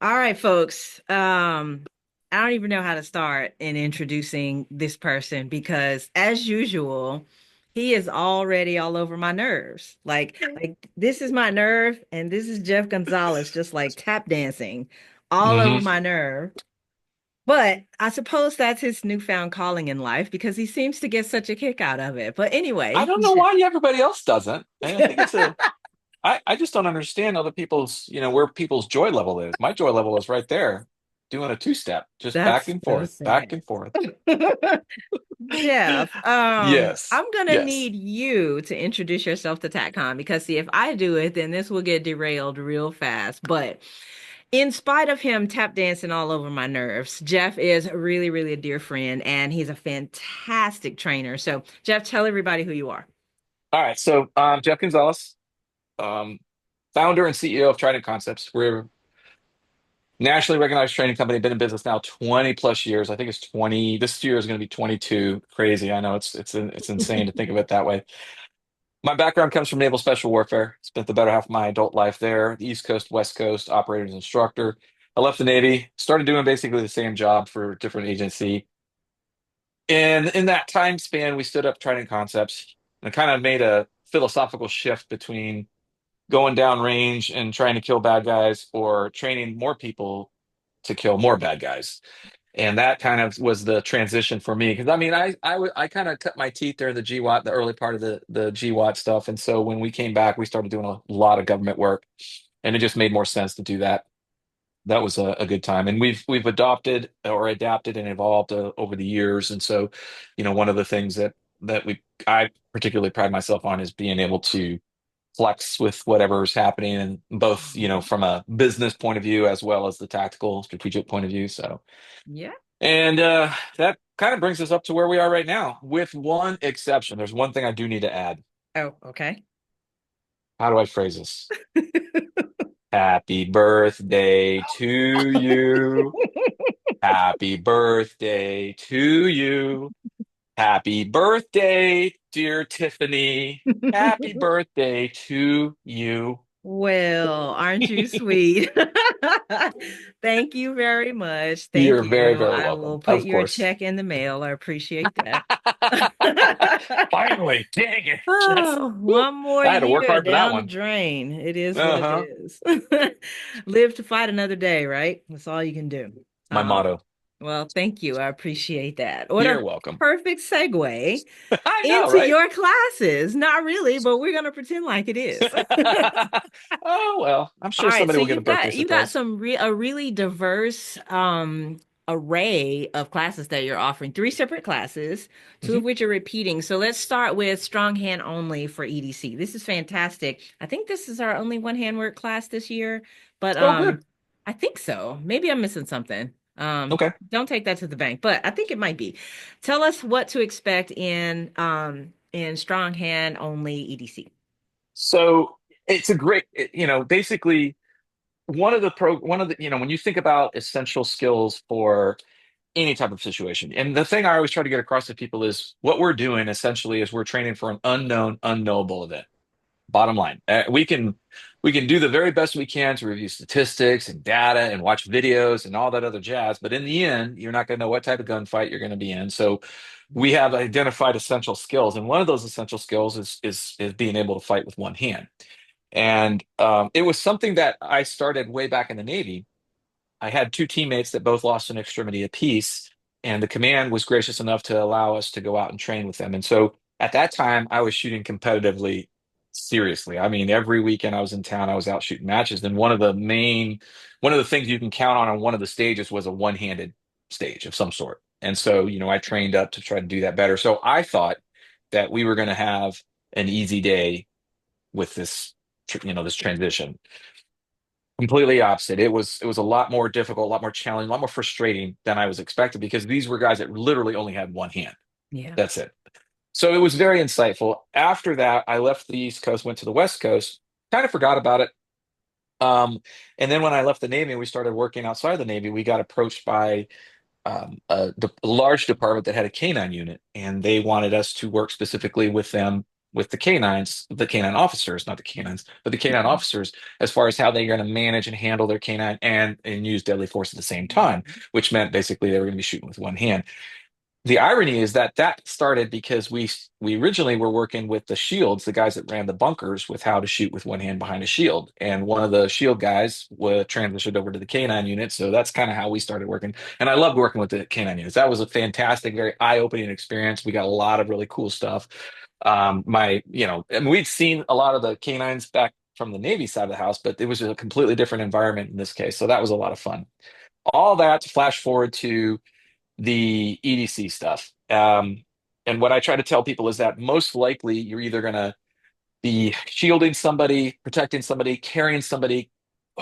All right, folks. I don't even know how to start in introducing this person because, as usual, he is already all over my nerves. Like this is my nerve, and this is Jeff Gonzalez, just like tap dancing all over hmm my nerve. But I suppose that's his newfound calling in life because he seems to get such a kick out of it. But I anyway, don't know why everybody else doesn't. And I think I just don't understand other people's, where people's joy level is. My joy level is right there, doing a two-step, just that's so back sad. and forth. Jeff, Yes, I'm gonna yes. need you to introduce yourself to TACCON because see, if I do it, then this will get derailed real fast. But in spite of him tap dancing all over my nerves, Jeff is really, really a dear friend and he's a fantastic trainer. So, Jeff, tell everybody who you are. All right. So, Jeff Gonzalez, um, founder and CEO of Trident Concepts. We're a nationally recognized training company, been in business now 20 plus years. I think it's 20. This year is going to be 22. Crazy. I know it's insane to think of it that way. My background comes from Naval Special Warfare. Spent the better half of my adult life there, the East Coast, West Coast, operators instructor. I left the Navy, started doing basically the same job for a different agency. And in that time span, we stood up Trident Concepts and kind of made a philosophical shift between going down range and trying to kill bad guys or training more people to kill more bad guys. And that kind of was the transition for me because I mean I kind of cut my teeth there in the GWAT, the early part of the GWAT stuff, and so when we came back, we started doing a lot of government work, and it just made more sense to do that. That was a good time, and we've adopted or adapted and evolved over the years, and so one of the things that I particularly pride myself on is being able to flex with whatever's happening, and both Mhm. from a business point of view as well as the tactical strategic point of view. So. Yeah. And that kind of brings us up to where we are right now, with one exception. There's one thing I do need to add. Oh, okay. How do I phrase this? Happy birthday to you. Happy birthday to you. Happy birthday, dear Tiffany. Happy birthday to you. Well, aren't you sweet? Thank you very much. Thank You're very, you. very I welcome. will put Of your course. check in the mail. I appreciate that. Finally, dang it. That's, Oh, whew, one more I had to work year hard for that down the one. drain. It is what it Uh-huh. is. Live to fight another day, right? That's all you can do. My Um, motto. well, thank you. I appreciate that. What You're a welcome. perfect segue I know, into right? your classes. Not really, but we're gonna pretend like it is. Oh, well, I'm All sure right, somebody so will get a birthday you've got surprise. some a really diverse array of classes that you're offering. Three separate classes, two hmm of which are repeating. So let's start with strong hand only for EDC. This is fantastic. I think this is our only one hand work class this year, but Oh, good. I think so. Maybe I'm missing something. Okay. Don't take that to the bank, but I think it might be. Tell us what to expect in strong hand only EDC. So it's a great, basically one of the, when you think about essential skills for any type of situation, and the thing I always try to get across to people is what we're doing essentially is we're training for an unknown, unknowable event. Bottom line, we can do the very best we can to review statistics and data and watch videos and all that other jazz, but in the end, you're not going to know what type of gunfight you're going to be in. So we have identified essential skills, and one of those essential skills is being able to fight with one hand. And it was something that I started way back in the Navy. I had two teammates that both lost an extremity apiece, and the command was gracious enough to allow us to go out and train with them. And so at that time, I was shooting competitively, seriously. I mean, every weekend I was in town, I was out shooting matches. And one of the things you can count on one of the stages was a one-handed stage of some sort. And so, I trained up to try to do that better. So I thought that we were going to have an easy day with this transition. Completely opposite. It was a lot more difficult, a lot more challenging, a lot more frustrating than I was expected because these were guys that literally only had one hand. Yeah. That's it. So it was very insightful. After that, I left the East Coast, went to the West Coast, kind of forgot about it. And then when I left the Navy and we started working outside the Navy, we got approached by a large department that had a canine unit, and they wanted us to work specifically with them with the canines, the canine officers, not the canines, but the canine Mhm. officers, as far as how they're going to manage and handle their canine and use deadly force at the same time, Mhm. which meant basically they were going to be shooting with one hand. The irony is that that started because we originally were working with the shields, the guys that ran the bunkers, with how to shoot with one hand behind a shield. And one of the shield guys transitioned over to the canine unit, so that's kind of how we started working. And I loved working with the canine units. That was a fantastic, very eye-opening experience. We got a lot of really cool stuff. And we'd seen a lot of the canines back from the Navy side of the house, but it was a completely different environment in this case. So that was a lot of fun. All that to flash forward to the EDC stuff. And what I try to tell people is that most likely you're either going to be shielding somebody, protecting somebody, carrying somebody,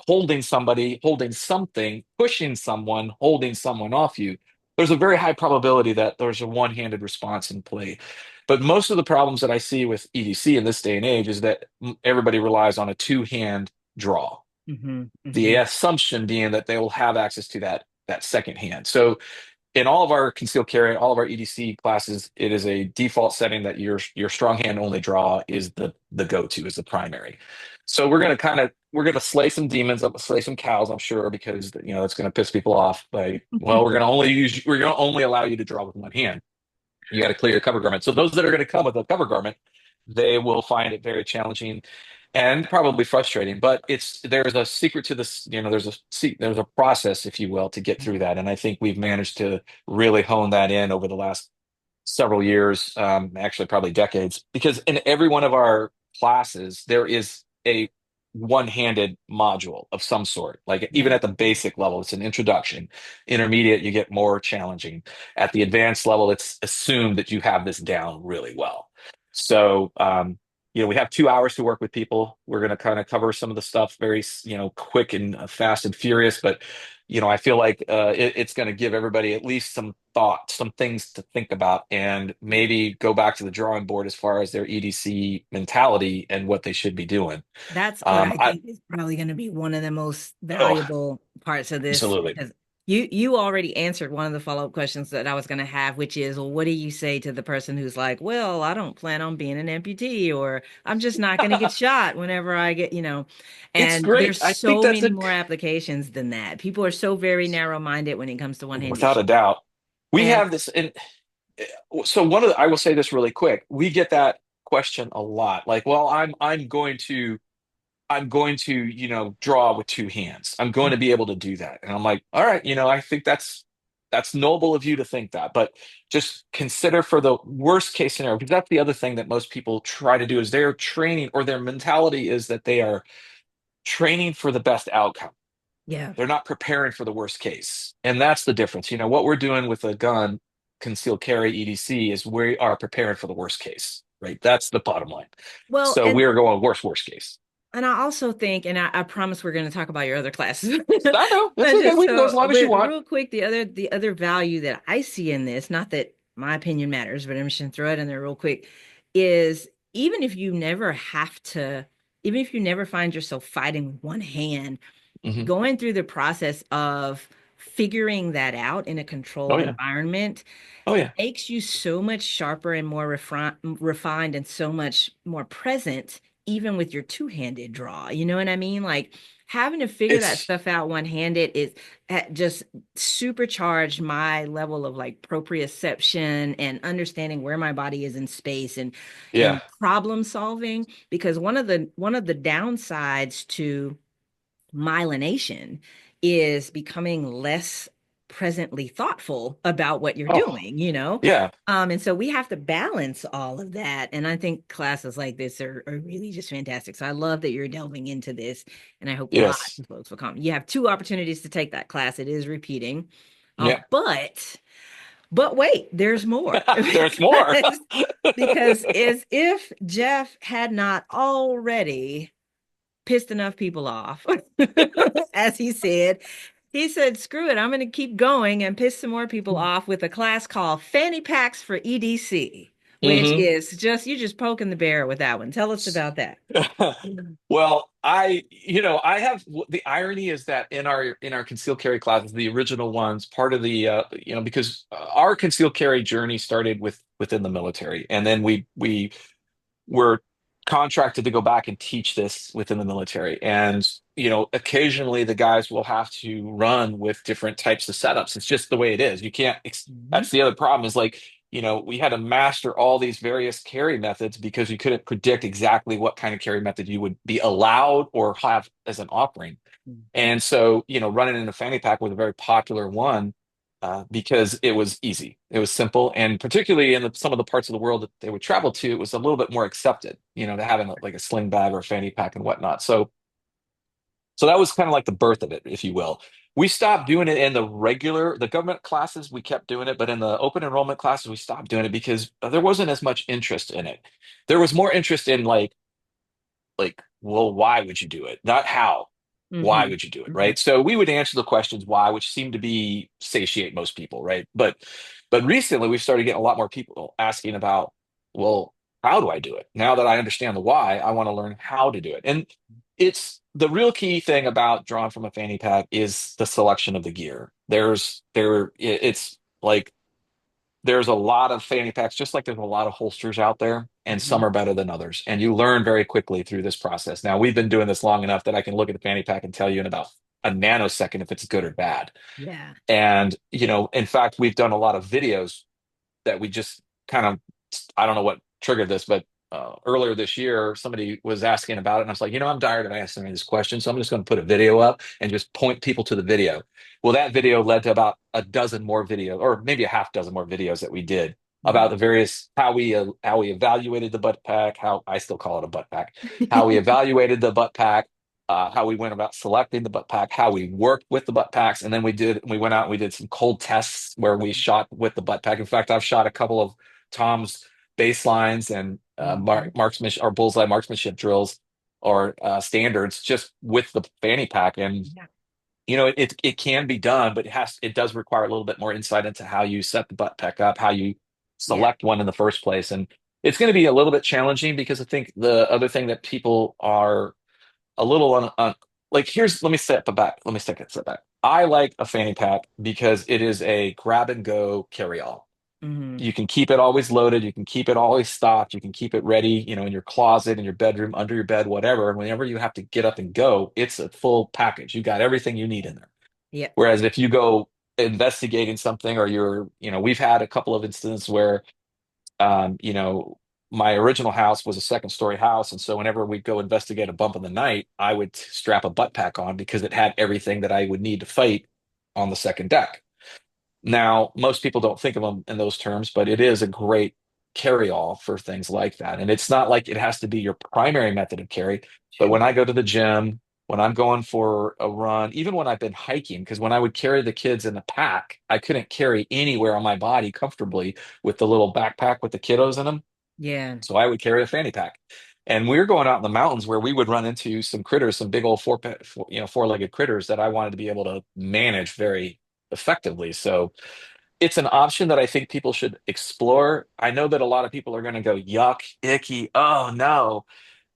holding something, pushing someone, holding someone off you. There's a very high probability that there's a one-handed response in play. But most of the problems that I see with EDC in this day and age is that everybody relies on a two-hand draw. Mhm. The Mhm. assumption being that they will have access to that second hand. So in all of our concealed carry, all of our EDC classes, it is a default setting that your strong hand only draw is the go-to, is the primary. So we're gonna slay some demons, slay some cows, I'm sure, because that's gonna piss people off. Like, well, we're gonna only allow you to draw with one hand. You got to clear your cover garment. So those that are going to come with a cover garment, they will find it very challenging and probably frustrating. But there's a secret to this. There's a process, if you will, to get through that. And I think we've managed to really hone that in over the last several years, actually probably decades, because in every one of our classes, there is a one-handed module of some sort. Like even Yeah. at the basic level, it's an introduction. Intermediate, you get more challenging. At the advanced level, it's assumed that you have this down really well. So, we have 2 hours to work with people. We're going to kind of cover some of the stuff very, quick and fast and furious, but I feel like it's going to give everybody at least some thought, some things to think about, and maybe go back to the drawing board as far as their EDC mentality and what they should be doing. That's what Um, I I, think is probably going to be one of the most oh, valuable parts of this absolutely. because you already answered one of the follow-up questions that I was going to have, which is, well, what do you say to the person who's like, well, I don't plan on being an amputee, or I'm just not going to get shot whenever I get. It's And great. there's I think so that's many more applications than that. People are so very narrow-minded when it comes to one-handed without a shooting. doubt. We And have this, and so I will say this really quick. We get that question a lot. Like, well, I'm going to, draw with two hands. I'm going to be able to do that. And I'm like, all right, I think that's noble of you to think that, but just consider for the worst case scenario, because that's the other thing that most people try to do is they're training, or their mentality is that they are training for the best outcome. yeah. They're not preparing for the worst case. And that's the difference. What we're doing with a gun, concealed carry EDC, is we are preparing for the worst case, right? That's the bottom line. Well, So and we are going worst case. And I also think, and I promise we're going to talk about your other classes. I know. That's But okay. just We can go as so, long as you but want. real quick, the other value that I see in this, not that my opinion matters, but I'm just going to throw it in there real quick, is even if you never have to, even if you never find yourself fighting with one hand, Hmm. going through the process of figuring that out in a Oh controlled yeah. environment Oh yeah. makes you so much sharper and more refined and so much more present, even with your two-handed draw. You know what I mean? Like having to figure that It's stuff out one-handed is just supercharged my level of like proprioception and understanding where my body is in space and yeah. problem solving. Because one of the downsides to myelination is becoming less presently thoughtful about what you're Oh doing. yeah. And so we have to balance all of that. And I think classes like this are really just fantastic. So I love that you're delving into this. And I hope lots Yes. of folks will come. You have two opportunities to take that class. It is repeating. Yeah. But wait, there's more. There's more. Because as if Jeff had not already pissed enough people off, as he said, screw it, I'm going to keep going and piss some more people off with a class called Fanny Packs for EDC, which Hmm. is you just poking the bear with that one. Tell us about that. Well, I have the irony is that in our concealed carry classes, the original ones, part of the because our concealed carry journey started within the military, and then we we're contracted to go back and teach this within the military. And, occasionally the guys will have to run with different types of setups. It's just the way it is. You can't, Mhm. that's the other problem is like, we had to master all these various carry methods because you couldn't predict exactly what kind of carry method you would be allowed or have as an offering. Mhm. And so, running in a fanny pack was a very popular one because it was easy, it was simple, and particularly in some of the parts of the world that they would travel to, it was a little bit more accepted, to having like a sling bag or a fanny pack and whatnot. So that was kind of like the birth of it, if you will. We stopped doing it in the government classes. We kept doing it, but in the open enrollment classes, we stopped doing it because there wasn't as much interest in it. There was more interest in well, why would you do it? Not how. Why Mhm. would you do it? Mhm. Right. So we would answer the questions why, which seemed to be satiate most people, right? But recently we've started getting a lot more people asking about, well, how do I do it? Now that I understand the why, I want to learn how to do it. And it's the real key thing about drawn from a fanny pack is the selection of the gear. It's like there's a lot of fanny packs, just like there's a lot of holsters out there, and some Mhm. are better than others. And you learn very quickly through this process. Now, we've been doing this long enough that I can look at the fanny pack and tell you in about a nanosecond if it's good or bad. Yeah. And, in fact, we've done a lot of videos that we just kind of, I don't know what triggered this, but earlier this year, somebody was asking about it. And I was like, I'm tired of answering this question. So I'm just going to put a video up and just point people to the video. Well, that video led to about a dozen more videos, or maybe a half dozen more videos that we did about the Mhm. various how we evaluated the butt pack, how I still call it a butt pack, how we evaluated the butt pack, how we went about selecting the butt pack, how we worked with the butt packs, and then we went out and we did some cold tests where we shot with the butt pack. In fact, I've shot a couple of Tom's baselines and Mhm. marksmanship or bullseye marksmanship drills or standards just with the fanny pack, and Yeah. it can be done, but it does require a little bit more insight into how you set the butt pack up, how you Yeah. select one in the first place, and it's going to be a little bit challenging because I think the other thing that people are a little like let me step back. Let me take a step back. I like a fanny pack because it is a grab and go carry all. Mhm. You can keep it always loaded. You can keep it always stocked. You can keep it ready, in your closet, in your bedroom, under your bed, whatever. And whenever you have to get up and go, it's a full package. You got everything you need in there. Yeah. Whereas if you go investigating something or we've had a couple of instances where um, you know, my original house was a second story house. And so whenever we'd go investigate a bump in the night, I would strap a butt pack on because it had everything that I would need to fight on the second deck. Now, most people don't think of them in those terms, but it is a great carry-all for things like that. And it's not like it has to be your primary method of carry, but when Sure. I go to the gym, when I'm going for a run, even when I've been hiking, because when I would carry the kids in the pack, I couldn't carry anywhere on my body comfortably with the little backpack with the kiddos in them. Yeah. So I would carry a fanny pack. And we were going out in the mountains where we would run into some critters, some big old four-legged critters that I wanted to be able to manage very effectively. So it's an option that I think people should explore. I know that a lot of people are going to go, yuck, icky, oh no.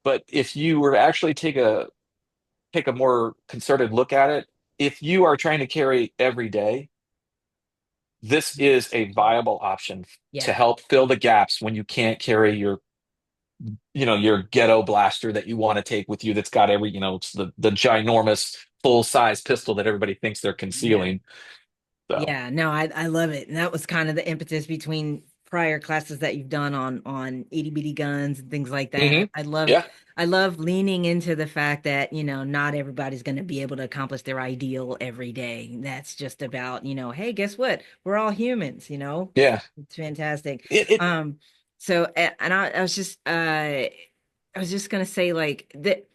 But if you were to actually take a more concerted look at it, if you are trying to carry every day, this is a viable option to Yeah. help fill the gaps when you can't carry your ghetto blaster that you want to take with you that's got it's the ginormous full size pistol that everybody thinks they're Yeah. concealing. So, Yeah, no, I love it. And that was kind of the impetus between prior classes that you've done on itty bitty guns and things like that. hmm yeah, I love leaning into the fact that, not everybody's going to be able to accomplish their ideal every day. That's just about, hey, guess what? We're all humans. yeah. It's fantastic. It Um, and I was just gonna say like that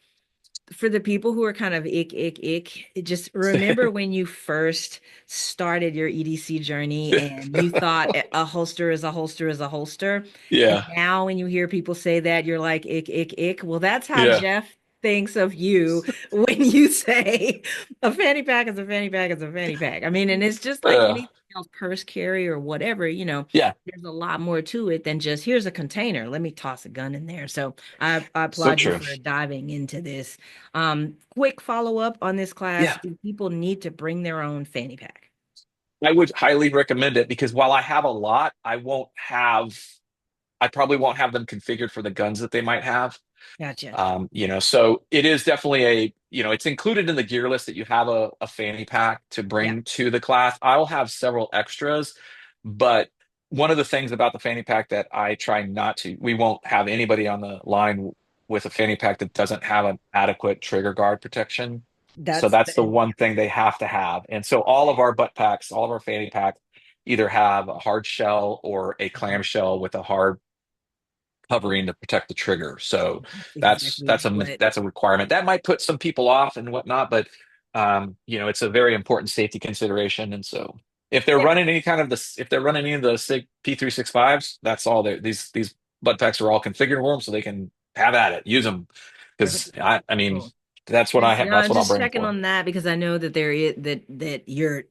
for the people who are kind of ick, just remember when you first started your EDC journey and you thought a holster is a holster is a holster. And yeah, now when you hear people say that, you're like, ick. Well, that's how yeah. Jeff thinks of you when you say a fanny pack is a fanny pack is a fanny pack. I mean, and it's just like Uh, anything else, purse carry or whatever. yeah, There's a lot more to it than just here's a container. Let me toss a gun in there. So I so applaud you true. for diving into this. Quick follow up on this class. Yeah, Do people need to bring their own fanny pack? I would highly recommend it because while I have a lot, I probably won't have them configured for the guns that they might have. Gotcha. So it is definitely it's included in the gear list that you have a fanny pack to Yeah, bring to the class. I'll have several extras, but one of the things about the fanny pack that I try not to, we won't have anybody on the line with a fanny pack that doesn't have an adequate trigger guard protection. So that's that's the the one thing they have to have. And so all of our butt packs, all of our fanny packs either have a hard shell or a clamshell with a hard covering to protect the trigger. So that's that's exactly that's a what. that's a requirement. That might put some people off and whatnot, but it's a very important safety consideration. And so if they're Yeah, running if they're running any of the SIG P365s, that's all these butt packs are all configured for them, so they can have at it, use them. perfect. Because I mean, Cool. that's I'm what I'll just bring them checking for. on that because I know that there is that you're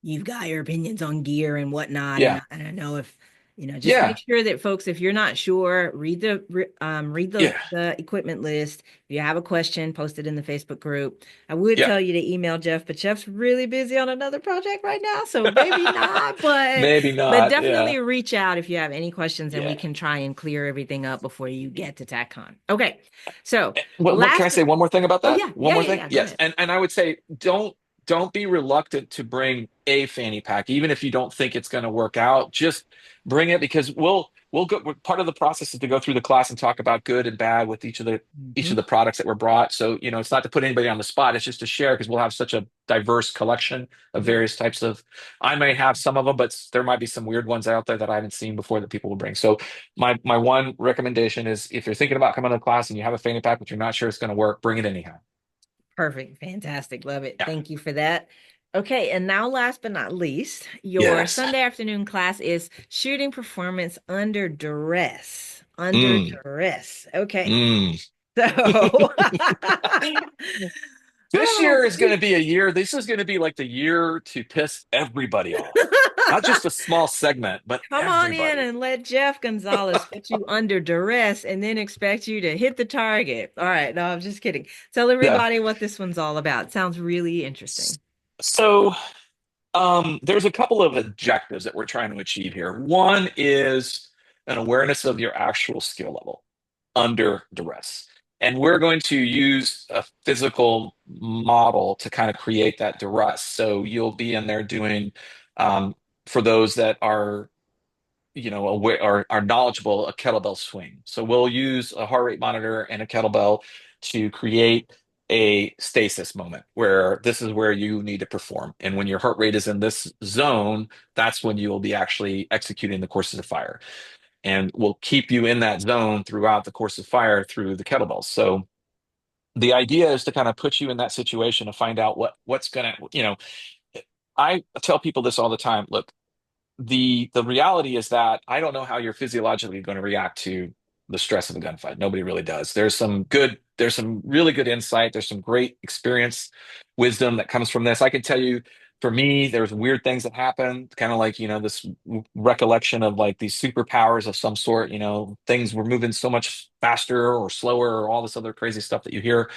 you've got your opinions on gear and whatnot, Yeah, and I know if just make yeah, sure that folks, if you're not sure, read yeah, the equipment list. If you have a question, post it in the Facebook group. I would yeah. tell you to email Jeff, but Jeff's really busy on another project right now, so maybe not. But Maybe not. Yeah, definitely reach out if you have any questions, and we yeah. can try and clear everything up before you get to TACCON. Okay, so What can I last. say one more thing about Oh that? yeah, One more thing? yeah. Go Yes. ahead. And I would say don't be reluctant to bring a fanny pack, even if you don't think it's going to work out. Just bring it because we'll go part of the process is to go through the class and talk about good and bad with each of Hmm. the products that were brought. So, it's not to put anybody on the spot, it's just to share because we'll have such a diverse collection of Yeah, various types of I may have some of them, but there might be some weird ones out there that I haven't seen before that people will bring. So my one recommendation is if you're thinking about coming to class and you have a fanny pack but you're not sure it's going to work, bring it anyhow. perfect. Fantastic. Love it. Yeah. Thank you for that. Okay, and now last but not least, your Yes. Sunday afternoon class is shooting performance under duress. Under Mm, duress. Okay. mm. So, This oh, year is going to be a year. This is going to be like the year to piss everybody off. Not just a small segment, but come on in everybody. and let Jeff Gonzales put you under duress and then expect you to hit the target. All right. No, I'm just kidding. Tell Yeah. everybody what this one's all about. Sounds really interesting. So, there's a couple of objectives that we're trying to achieve here. One is an awareness of your actual skill level under duress. And we're going to use a physical model to kind of create that duress. So you'll be in there doing, for those that are, aware are knowledgeable, a kettlebell swing. So we'll use a heart rate monitor and a kettlebell to create a stasis moment where this is where you need to perform. And when your heart rate is in this zone, that's when you will be actually executing the courses of fire and will keep you in that zone throughout the course of fire through the kettlebells. So the idea is to kind of put you in that situation to find out what's gonna, I tell people this all the time. Look, the reality is that I don't know how you're physiologically going to react to the stress of a gunfight. Nobody really does. There's some really good insight. There's some great experience, wisdom that comes from this. I can tell you, for me, there's weird things that happen, kind of like, this recollection of like these superpowers of some sort, things were moving so much faster or slower or all this other crazy stuff that you hear.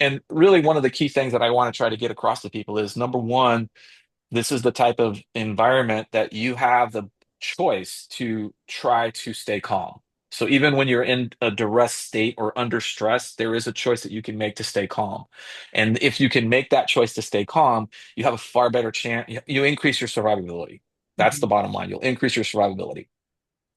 And really, one of the key things that I want to try to get across to people is number one, this is the type of environment that you have the choice to try to stay calm. So even when you're in a duress state or under stress, there is a choice that you can make to stay calm. And if you can make that choice to stay calm, you have a far better chance. You increase your survivability. That's the Mhm. bottom line. You'll increase your survivability.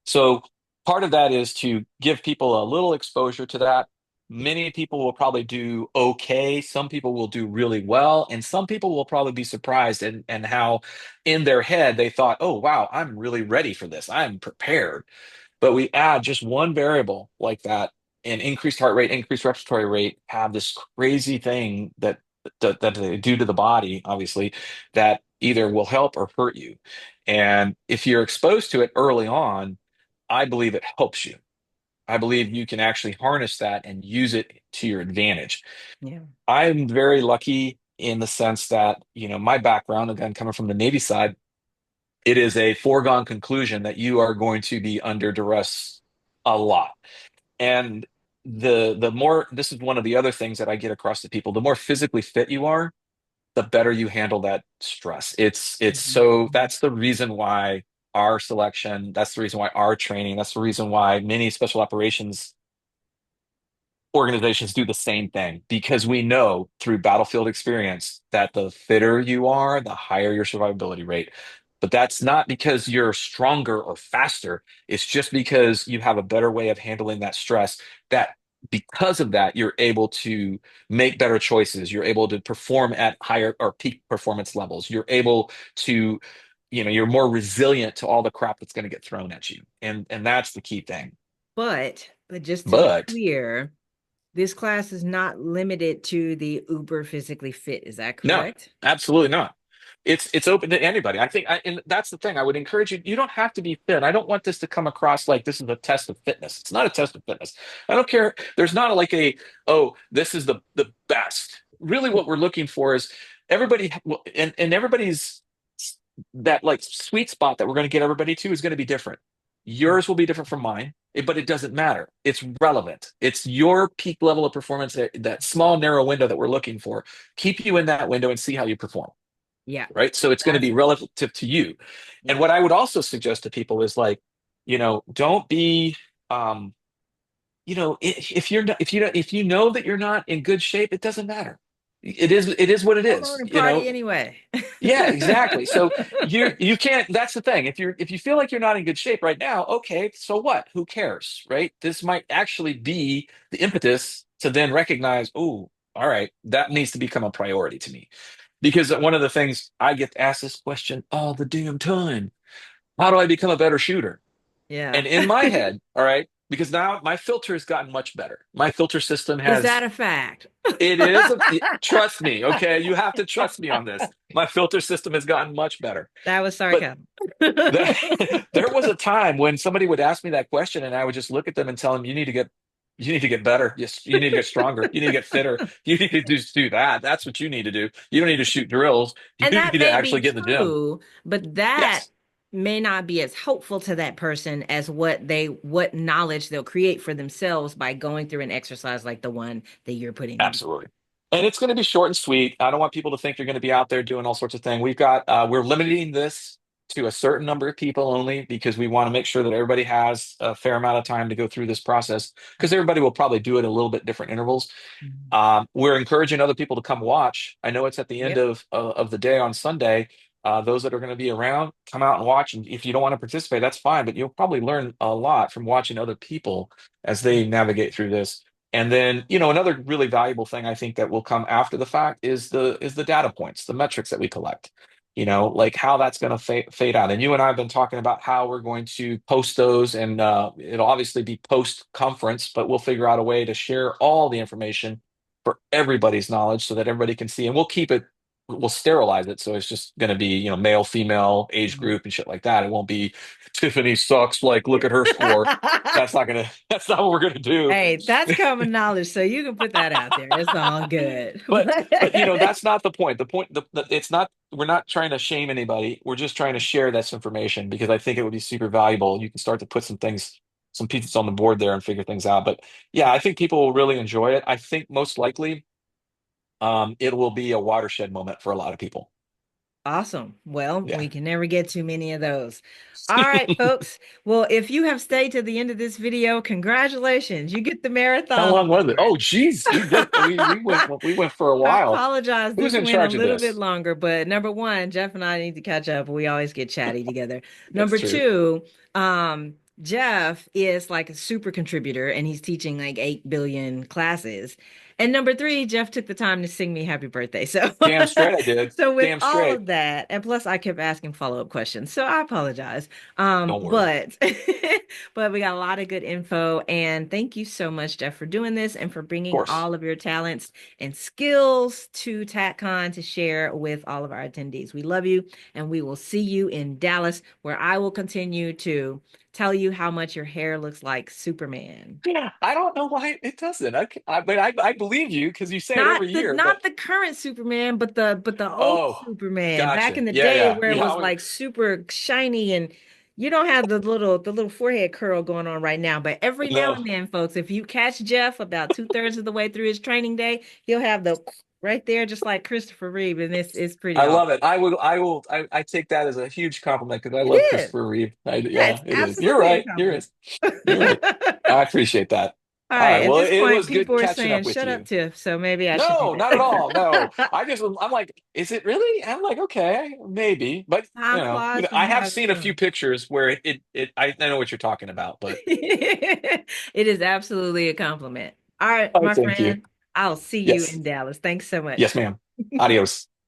So part of that is to give people a little exposure to that. Many people will probably do okay. Some people will do really well, and some people will probably be surprised and how in their head they thought, "Oh, wow, I'm really ready for this. I'm prepared." But we add just one variable like that, and increased heart rate, increased respiratory rate have this crazy thing that they do to the body, obviously, that either will help or hurt you. And if you're exposed to it early on, I believe it helps you. I believe you can actually harness that and use it to your advantage. Yeah. I'm very lucky in the sense that, my background, again, coming from the Navy side, it is a foregone conclusion that you are going to be under duress a lot. And the more, this is one of the other things that I get across to people, the more physically fit you are, the better you handle that stress. It's Mhm. so that's the reason why our selection. That's the reason why our training. That's the reason why many special operations organizations do the same thing because we know through battlefield experience that the fitter you are, the higher your survivability rate. But that's not because you're stronger or faster. It's just because you have a better way of handling that stress. That because of that, you're able to make better choices. You're able to perform at higher or peak performance levels. You're able to, you're more resilient to all the crap that's going to get thrown at you. And that's the key thing. But just to be But clear, this class is not limited to the uber physically fit. Is that no, correct? absolutely not. It's open to anybody. I think, and that's the thing. I would encourage you. You don't have to be fit. I don't want this to come across like this is a test of fitness. It's not a test of fitness. I don't care. There's not like oh, this is the best. Really, what we're looking for is everybody, and everybody's that like sweet spot that we're going to get everybody to is going to be different. Yours will be different from mine, but it doesn't matter. It's relevant. It's your peak level of performance, that small, narrow window that we're looking for. Keep you in that window and see how you perform, Yeah, right? So it's going to that's be relative to you. And yeah. what I would also suggest to people is like, don't be, um, if you're not, if you know that you're not in good shape, it doesn't matter. It is what it Go on is. and party anyway. Yeah, exactly. So you can't, that's the thing. If you feel like you're not in good shape right now, okay, so what? Who cares, right? This might actually be the impetus to then recognize, oh, all right, that needs to become a priority to me. Because one of the things I get asked this question all the damn time, how do I become a better shooter? Yeah. And in my head, all right, because now my filter has gotten much better. My filter system Is that has, a fact? trust me, okay, you have to trust me on this. My filter system has gotten much better. That was But sarcasm. there, there was a time when somebody would ask me that question, and I would just look at them and tell them, you need to get better. Yes, you need to get stronger. You need to get fitter. You need to just do that. That's what you need to do. You don't need to shoot drills. You And need that to may actually be get in the gym. true, but that Yes, may not be as helpful to that person as what knowledge they'll create for themselves by going through an exercise like the one that you're putting them. absolutely. And it's going to be short and sweet. I don't want people to think you're going to be out there doing all sorts of things. We're limiting this to a certain number of people only because we want to make sure that everybody has a fair amount of time to go through this process because everybody will probably do it at a little bit different intervals. Mhm. We're encouraging other people to come watch. I know it's at the end Yep. of the day on Sunday. Those that are going to be around, come out and watch. And if you don't want to participate, that's fine. But you'll probably learn a lot from watching other people as they navigate through this. And then, another really valuable thing I think that will come after the fact is the data points, the metrics that we collect. Like how that's going to fade out. And you and I have been talking about how we're going to post those, and it'll obviously be post conference, but we'll figure out a way to share all the information for everybody's knowledge so that everybody can see. And we'll sterilize it. So it's just going to be, male, female, age Mhm. group and shit like that. It won't be Tiffany sucks. Like, look at her score. That's not what we're going to do. Hey, that's common knowledge, so you can put that out there. It's all good. But that's not the point. The point, it's not, we're not trying to shame anybody. We're just trying to share this information because I think it would be super valuable. You can start to put some pieces on the board there and figure things out. But yeah, I think people will really enjoy it. I think most likely, it will be a watershed moment for a lot of people. Awesome. Well, Yeah. we can never get too many of those. All right, folks. Well, if you have stayed to the end of this video, congratulations. You get the How marathon long was it? award. Oh, geez, we did. We went for a I while. apologize. Who's This in went a charge of little bit this? longer, but number one, Jeff and I need to catch up. We always get chatty together. That's Number true. two, Jeff is like a super contributor and he's teaching like 8 billion classes. And number three, Jeff took the time to sing me happy birthday. So, Damn straight I did. so with Damn all straight. of that, and plus I kept asking follow-up questions. So I apologize. Don't worry. Of But but we got a lot of good info. And thank you so much, Jeff, for doing this and for bringing course. all of your talents and skills to TACCon to share with all of our attendees. We love you, and we will see you in Dallas, where I will continue to tell you how much your hair looks like Superman. Yeah, I don't know why it doesn't. But I believe you because you say it Not every the year. But not the current Superman, but the old oh, Superman back gotcha. in the Yeah, day yeah, where it yeah. was like super shiny and you don't have the little forehead curl going on right now. But every now No, and then, folks, if you catch Jeff about 2/3 of the way through his training day, he'll have the right there, just like Christopher Reeve, and it's pretty I awesome. love it. I take that as a huge compliment because I It love is. Christopher Reeve. Yeah, it's Yeah, it is. You're absolutely a right. compliment. You're right. I appreciate that. All All right. right. At Well, this it point, was people good are catching saying, up with "Shut up, you. Tiff." So maybe I should do No, not at all. No, that. I'm like, is it really? I'm like, okay, maybe, but Time you flies know, when I you're have having seen a few fun. pictures where I know what you're talking about, but It is absolutely a compliment. All right, oh, my thank you. friend. I'll see you Yes, in Dallas. Thanks so yes, much. ma'am. Adios.